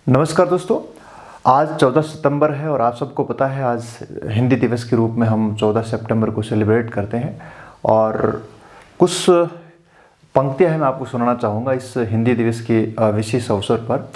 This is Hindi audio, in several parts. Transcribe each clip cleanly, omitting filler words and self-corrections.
नमस्कार दोस्तों। आज 14 सितंबर है और आप सबको पता है आज हिंदी दिवस के रूप में हम 14 सितंबर को सेलिब्रेट करते हैं। और कुछ पंक्तियां हैं मैं आपको सुनाना चाहूँगा इस हिंदी दिवस के विशेष अवसर पर।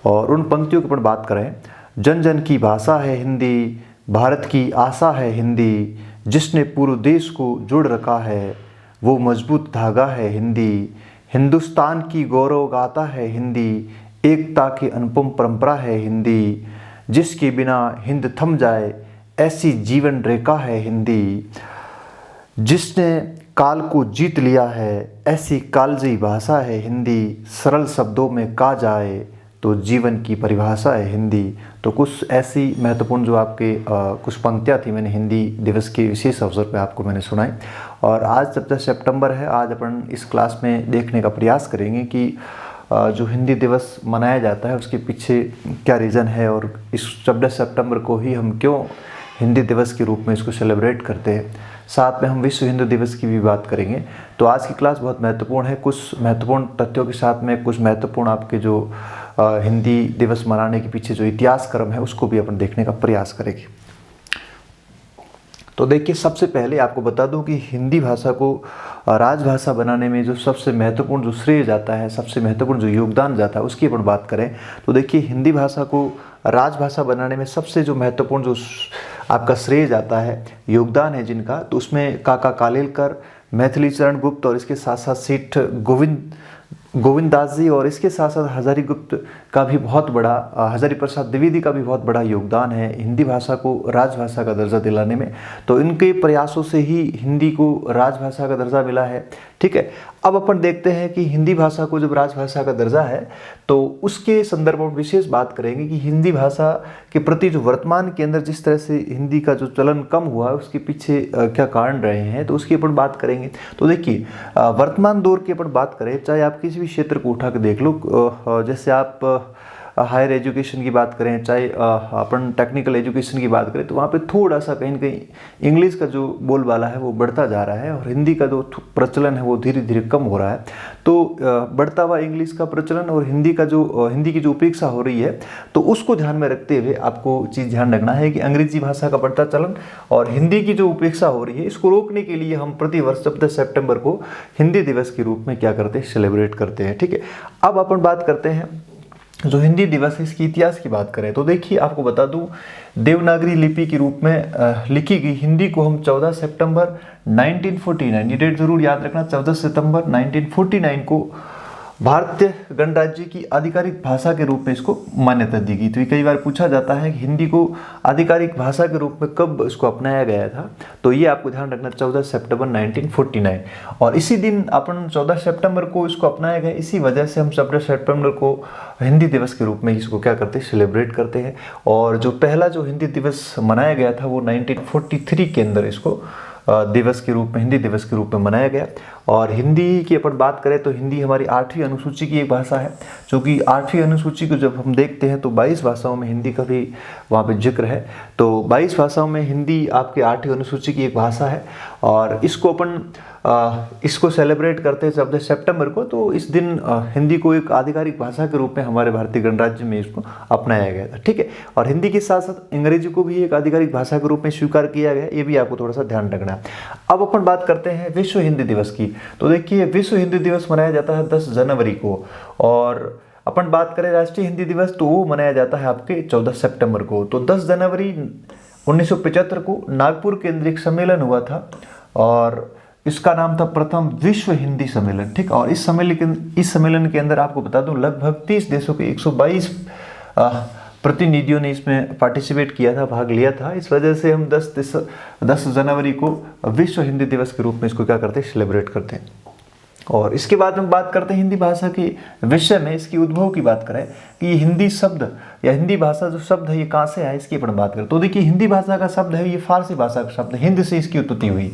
और उन पंक्तियों के ऊपर बात करें। जन जन की भाषा है हिंदी, भारत की आशा है हिंदी, जिसने पूरे देश को जोड़ रखा है वो मजबूत धागा है हिंदी, हिंदुस्तान की गौरव गाथा है हिंदी, एकता की अनुपम परंपरा है हिंदी, जिसके बिना हिंद थम जाए ऐसी जीवन रेखा है हिंदी, जिसने काल को जीत लिया है ऐसी कालजयी भाषा है हिंदी, सरल शब्दों में कहा जाए तो जीवन की परिभाषा है हिंदी। तो कुछ ऐसी महत्वपूर्ण जो आपके कुछ पंक्तियाँ थी मैंने हिंदी दिवस के विशेष अवसर पे आपको मैंने सुनाई। और आज 14 सितंबर है, आज अपन इस क्लास में देखने का प्रयास करेंगे कि जो हिंदी दिवस मनाया जाता है उसके पीछे क्या रीज़न है और इस 14 सितंबर को ही हम क्यों हिंदी दिवस के रूप में इसको सेलिब्रेट करते हैं। साथ में हम विश्व हिंदी दिवस की भी बात करेंगे। तो आज की क्लास बहुत महत्वपूर्ण है। कुछ महत्वपूर्ण तथ्यों के साथ में कुछ महत्वपूर्ण आपके जो हिंदी दिवस मनाने के पीछे जो इतिहास क्रम है उसको भी अपन देखने का प्रयास करेंगे। तो देखिए, सबसे पहले आपको बता दूं कि हिंदी भाषा को राजभाषा बनाने में जो सबसे महत्वपूर्ण जो श्रेय जाता है, सबसे महत्वपूर्ण जो योगदान जाता है उसकी अपन बात करें तो देखिए, हिंदी भाषा को राजभाषा बनाने में सबसे जो महत्वपूर्ण जो आपका श्रेय जाता है, योगदान है जिनका, तो उसमें काका कालेलकर, मैथिली चरण गुप्त और इसके साथ साथ सेठ गोविंद दास जी और इसके साथ साथ हजारी गुप्त का भी बहुत बड़ा, हजारी प्रसाद द्विवेदी का भी बहुत बड़ा योगदान है हिंदी भाषा को राजभाषा का दर्जा दिलाने में। तो इनके प्रयासों से ही हिंदी को राजभाषा का दर्जा मिला है। ठीक है, अब अपन देखते हैं कि हिंदी भाषा को जब राजभाषा का दर्जा है तो उसके संदर्भ में विशेष बात करेंगे कि हिंदी भाषा के प्रति जो वर्तमान के अंदर जिस तरह से हिंदी का जो चलन कम हुआ है उसके पीछे क्या कारण रहे हैं, तो उसकी अपन बात करेंगे। तो देखिए, वर्तमान दौर की अपन बात करें, चाहे आप किसी भी क्षेत्र को उठा के देख लो, जैसे आप हायर एजुकेशन की बात करें, चाहे अपन टेक्निकल एजुकेशन की बात करें, तो वहाँ पे थोड़ा सा कहीं ना कहीं इंग्लिश का जो बोलबाला है वो बढ़ता जा रहा है और हिंदी का जो प्रचलन है वो धीरे धीरे कम हो रहा है। तो बढ़ता हुआ इंग्लिश का प्रचलन और हिंदी की जो उपेक्षा हो रही है, तो उसको ध्यान में रखते हुए आपको चीज़ ध्यान रखना है कि अंग्रेजी भाषा का बढ़ता चलन और हिंदी की जो उपेक्षा हो रही है, इसको रोकने के लिए हम प्रतिवर्ष 14 सितंबर को हिंदी दिवस के रूप में क्या करते हैं, सेलिब्रेट करते हैं। ठीक है, अब अपन बात करते हैं जो हिंदी दिवस है इसके इतिहास की बात करें तो देखिए, आपको बता दूं, देवनागरी लिपि के रूप में लिखी गई हिंदी को हम 14 सितंबर 1949, ये डेट जरूर याद रखना, 14 सितंबर 1949 को भारतीय गणराज्य की आधिकारिक भाषा के रूप में इसको मान्यता दी गई। तो ये कई बार पूछा जाता है कि हिंदी को आधिकारिक भाषा के रूप में कब इसको अपनाया गया था, तो ये आपको ध्यान रखना 14 सितंबर 1949। और इसी दिन अपन 14 सितंबर को इसको अपनाया गया, इसी वजह से हम 14 सितंबर को हिंदी दिवस के रूप में इसको क्या करते हैं, सेलिब्रेट करते हैं। और जो पहला जो हिंदी दिवस मनाया गया था वो 1943 के अंदर इसको दिवस के रूप में, हिंदी दिवस के रूप में मनाया गया। और हिंदी की अपन बात करें तो हिंदी हमारी 8वीं अनुसूची की एक भाषा है, जो कि 8वीं अनुसूची को जब हम देखते हैं तो 22 भाषाओं में हिंदी का भी वहाँ पे जिक्र है। तो 22 भाषाओं में हिंदी आपके 8वीं अनुसूची की एक भाषा है और इसको अपन इसको सेलिब्रेट करते हैं 14 सितंबर को। तो इस दिन हिंदी को एक आधिकारिक भाषा के रूप में हमारे भारतीय गणराज्य में इसको अपनाया गया था। ठीक है, और हिंदी के साथ साथ अंग्रेजी को भी एक आधिकारिक भाषा के रूप में स्वीकार किया गया, ये भी आपको थोड़ा सा ध्यान रखना है। अब अपन बात करते हैं विश्व हिंदी दिवस की। तो देखिए, विश्व हिंदी दिवस मनाया जाता है 10 जनवरी को और अपन बात करें राष्ट्रीय हिंदी दिवस तो वो मनाया जाता है आपके 14 सितंबर को। तो 10 जनवरी 1975 को नागपुर केंद्रीय सम्मेलन हुआ था और इसका नाम था प्रथम विश्व हिंदी सम्मेलन। ठीक, और इस सम्मेलन के अंदर आपको बता दूं लगभग 30 देशों के 122 प्रतिनिधियों ने इसमें पार्टिसिपेट किया था, भाग लिया था। इस वजह से हम 10 जनवरी को विश्व हिंदी दिवस के रूप में इसको क्या करते हैं, सेलिब्रेट करते हैं। और इसके बाद हम बात करते हैं हिंदी भाषा के विषय में, इसकी उद्भव की बात करें कि हिंदी शब्द या हिंदी भाषा जो शब्द है ये कहाँ से आया, इसकी अपन बात करें तो देखिए, हिंदी भाषा का शब्द है ये फारसी भाषा का शब्द, हिंद से इसकी उत्पत्ति हुई।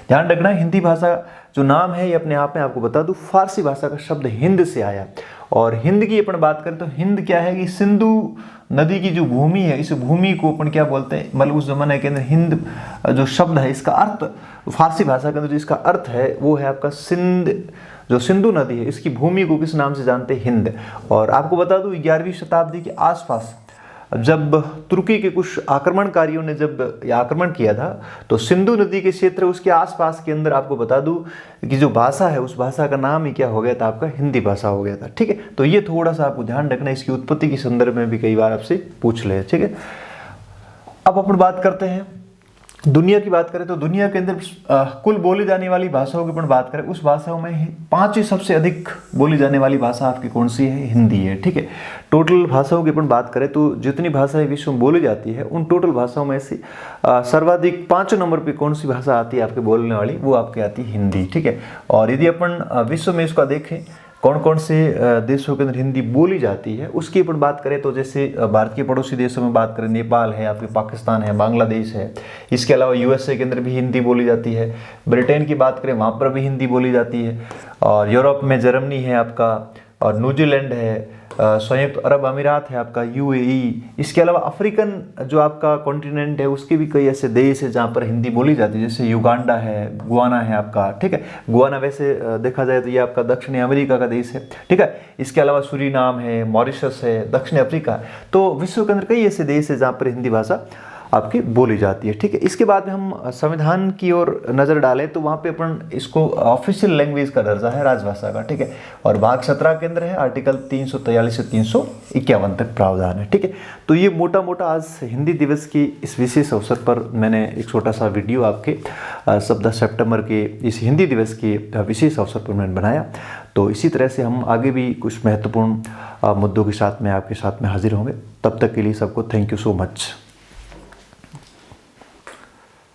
ध्यान रखना, हिंदी भाषा जो नाम है ये अपने आप में आपको बता दूं फारसी भाषा का शब्द हिंद से आया। और हिंद की अपन बात करें तो हिंद क्या है कि सिंधु नदी की जो भूमि है, इस भूमि को अपन क्या बोलते हैं, मतलब उस जमाने के अंदर हिंद जो शब्द है इसका अर्थ फारसी भाषा के अंदर जो इसका अर्थ है वो है आपका जो सिंधु नदी है इसकी भूमि को किस नाम से जानते हैं? हिंद। और आपको बता दूं 11वीं शताब्दी के आसपास जब तुर्की के कुछ आक्रमणकारियों ने जब आक्रमण किया था तो सिंधु नदी के क्षेत्र उसके आसपास के अंदर आपको बता दूं कि जो भाषा है उस भाषा का नाम ही क्या हो गया था? आपका हिंदी भाषा हो गया था। ठीक है, तो ये थोड़ा सा आपको ध्यान रखना, इसकी उत्पत्ति के संदर्भ में भी कई बार आपसे पूछ ले। ठीक है, अब अपन बात करते हैं दुनिया की। बात करें तो दुनिया के अंदर कुल बोली जाने वाली भाषाओं की अपन बात करें, उस भाषाओं में 5 सबसे अधिक बोली जाने वाली भाषा आपकी कौन सी है? हिंदी है। ठीक है, टोटल भाषाओं की अपन बात करें तो जितनी भाषाएं विश्व में बोली जाती है उन टोटल भाषाओं में से सर्वाधिक 5 नंबर पे कौन सी भाषा आती है आपके बोलने वाली? वो आपकी आती है हिंदी। ठीक है, और यदि अपन विश्व में इसका देखें कौन कौन से देशों के अंदर हिंदी बोली जाती है उसकी अपन बात करें तो जैसे भारत के पड़ोसी देशों में बात करें, नेपाल है, आपके पाकिस्तान है, बांग्लादेश है, इसके अलावा यूएसए के अंदर भी हिंदी बोली जाती है। ब्रिटेन की बात करें वहाँ पर भी हिंदी बोली जाती है। और यूरोप में जर्मनी है आपका, और न्यूजीलैंड है, संयुक्त अरब अमीरात है आपका, यूएई। इसके अलावा अफ्रीकन जो आपका कॉन्टिनेंट है उसके भी कई ऐसे देश है जहाँ पर हिंदी बोली जाती है, जैसे युगांडा है, गुआना है आपका। ठीक है, गुआना वैसे देखा जाए तो ये आपका दक्षिणी अमेरिका का देश है। ठीक है, इसके अलावा सूरीनाम है, मॉरिशस है, दक्षिण अफ्रीका। तो विश्व के अंदर कई ऐसे देश है जहाँ पर हिंदी भाषा आपकी बोली जाती है। ठीक है, इसके बाद में हम संविधान की ओर नज़र डालें तो वहाँ पे अपन इसको ऑफिशियल लैंग्वेज का दर्जा है राजभाषा का। ठीक है, और भाग 17 के अंदर है आर्टिकल 343 से 351 तक प्रावधान है। ठीक है, तो ये मोटा मोटा आज हिंदी दिवस की इस विशेष अवसर पर मैंने एक छोटा सा वीडियो आपके 17 सितंबर के इस हिंदी दिवस के विशेष अवसर पर मैंने बनाया। तो इसी तरह से हम आगे भी कुछ महत्वपूर्ण मुद्दों के साथ में आपके साथ में हाजिर होंगे। तब तक के लिए सबको थैंक यू सो मच।